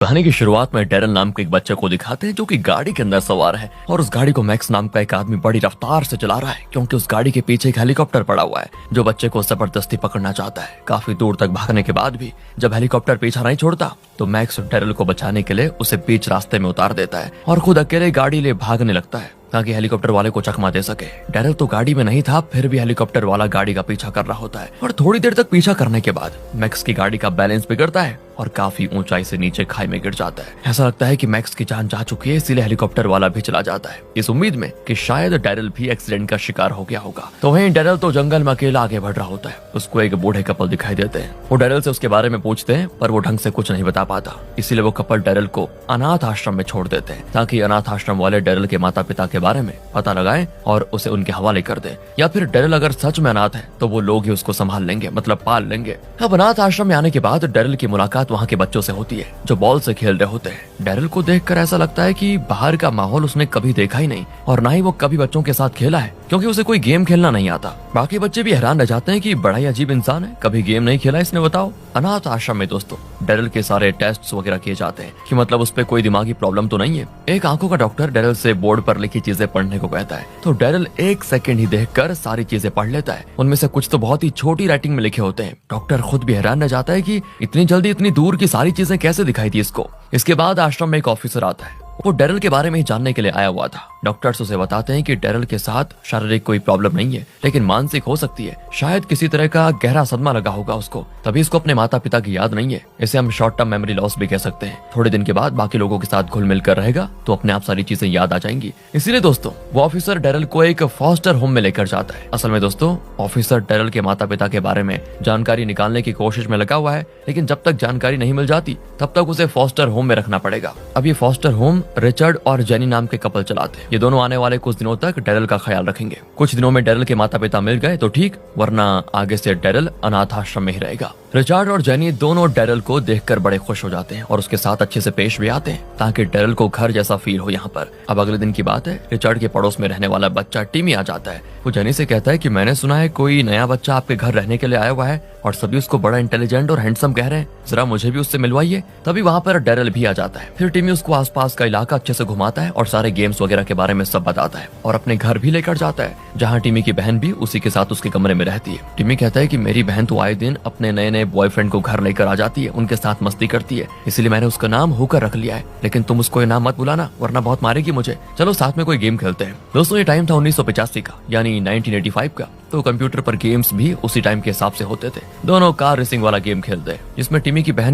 कहानी की शुरुआत में डैरल नाम के एक बच्चे को दिखाते हैं जो कि गाड़ी के अंदर सवार है और उस गाड़ी को मैक्स नाम का एक आदमी बड़ी रफ्तार से चला रहा है क्योंकि उस गाड़ी के पीछे एक हेलीकॉप्टर पड़ा हुआ है जो बच्चे को जबरदस्ती पकड़ना चाहता है। काफी दूर तक भागने के बाद भी जब हेलीकॉप्टर पीछा नहीं छोड़ता तो मैक्स डैरल को बचाने के लिए उसे बीच रास्ते में उतार देता है और खुद अकेले गाड़ी ले भागने लगता है ताकि हेलीकॉप्टर वाले को चकमा दे सके। डैरल तो गाड़ी में नहीं था, फिर भी हेलीकॉप्टर वाला गाड़ी का पीछा कर रहा होता है और थोड़ी देर तक पीछा करने के बाद मैक्स की गाड़ी का बैलेंस बिगड़ता है और काफी ऊंचाई से नीचे खाई में गिर जाता है। ऐसा लगता है कि मैक्स की जान जा चुकी है, इसीलिए हेलीकॉप्टर वाला भी चला जाता है इस उम्मीद में कि शायद डैरल भी एक्सीडेंट का शिकार हो गया होगा। तो वहीं डैरल तो जंगल में अकेला आगे बढ़ रहा होता है। उसको एक बूढ़े कपल दिखाई देते हैं। वो डैरल से उसके बारे में पूछते हैं पर वो ढंग से कुछ नहीं बता पाता, इसीलिए वो कपल डैरल को अनाथ आश्रम में छोड़ देते हैं ताकि अनाथ आश्रम वाले डैरल के माता पिता के बारे में पता लगाएं और उसे उनके हवाले कर दें, या फिर डैरल अगर सच में अनाथ है तो वो लोग ही उसको संभाल लेंगे, मतलब पाल लेंगे। अब अनाथ आश्रम में आने के बाद डैरल की मुलाकात वहाँ के बच्चों से होती है जो बॉल से खेल रहे होते हैं। डैरल को देखकर ऐसा लगता है कि बाहर का माहौल उसने कभी देखा ही नहीं और ना ही वो कभी बच्चों के साथ खेला है क्योंकि उसे कोई गेम खेलना नहीं आता। बाकी बच्चे भी हैरान रह जाते हैं कि बड़ा ही अजीब इंसान है, कभी गेम नहीं खेला इसने, बताओ। अनाथ आश्रम में दोस्तों डैरल के सारे टेस्ट वगैरह किए जाते हैं कि मतलब उस पर कोई दिमागी प्रॉब्लम तो नहीं है। एक आंखों का डॉक्टर डैरल से बोर्ड पर लिखी चीजें पढ़ने को कहता है तो डैरल एक सेकंड ही देखकर सारी चीजें पढ़ लेता है। उनमें से कुछ तो बहुत ही छोटी राइटिंग में लिखे होते हैं। डॉक्टर खुद भी हैरान रह जाता है कि इतनी जल्दी इतनी दूर की सारी चीजें कैसे दिखाई दी इसको। इसके बाद आश्रम में एक ऑफिसर आता है, वो डैरल के बारे में ही जानने के लिए आया हुआ था। डॉक्टर्स उसे बताते हैं कि डैरल के साथ शारीरिक कोई प्रॉब्लम नहीं है लेकिन मानसिक हो सकती है, शायद किसी तरह का गहरा सदमा लगा होगा उसको, तभी इसको अपने माता पिता की याद नहीं है। इसे हम शॉर्ट टर्म मेमोरी लॉस भी कह सकते हैं। थोड़े दिन के बाद बाकी लोगों के साथ घुल मिल कर रहेगा तो अपने आप सारी चीजें याद आ जाएंगी। इसीलिए दोस्तों वो ऑफिसर डैरल को एक फॉस्टर होम में लेकर जाता है। असल में दोस्तों ऑफिसर डैरल के माता पिता के बारे में जानकारी निकालने की कोशिश में लगा हुआ है, लेकिन जब तक जानकारी नहीं मिल जाती तब तक उसे फॉस्टर होम में रखना पड़ेगा। अब ये फॉस्टर होम रिचर्ड और जेनी नाम के कपल चलाते हैं। ये दोनों आने वाले कुछ दिनों तक डैरल का ख्याल रखेंगे। कुछ दिनों में डैरल के माता पिता मिल गए तो ठीक, वरना आगे से डैरल अनाथ आश्रम में ही रहेगा। रिचर्ड और जेनी दोनों डैरल को देखकर बड़े खुश हो जाते हैं और उसके साथ अच्छे से पेश भी आते हैं ताकि डैरल को घर जैसा फील हो यहाँ पर। अब अगले दिन की बात है, रिचर्ड के पड़ोस में रहने वाला बच्चा टिमी आ जाता है। वो जेनी से कहता है कि मैंने सुना है कोई नया बच्चा आपके घर रहने के लिए आया हुआ है और सभी उसको बड़ा इंटेलिजेंट और हैंडसम कह रहे हैं, जरा मुझे भी उससे मिलवाइए। तभी वहाँ पर डैरल भी आ जाता है। फिर टिमी उसको आसपास का इलाका अच्छे से घुमाता है और सारे गेम्स वगैरह के बारे में सब बताता है और अपने घर भी लेकर जाता है जहाँ टिमी की बहन भी उसी के साथ उसके कमरे में रहती है। टिमी कहता है कि मेरी बहन तो आए दिन अपने नए नए बॉयफ्रेंड को घर लेकर आ जाती है, उनके साथ मस्ती करती है, इसलिए मैंने उसका नाम होकर रख लिया है, लेकिन तुम उसको ये नाम मत बुलाना वरना बहुत मारेगी मुझे। चलो साथ में कोई गेम खेलते हैं। दोस्तों ये टाइम था 1985 का, यानी 1985 का, तो कंप्यूटर पर गेम्स भी उसी टाइम के हिसाब से होते थे। दोनों कार रेसिंग वाला गेम खेलते हैं जिसमें टिमी की बहन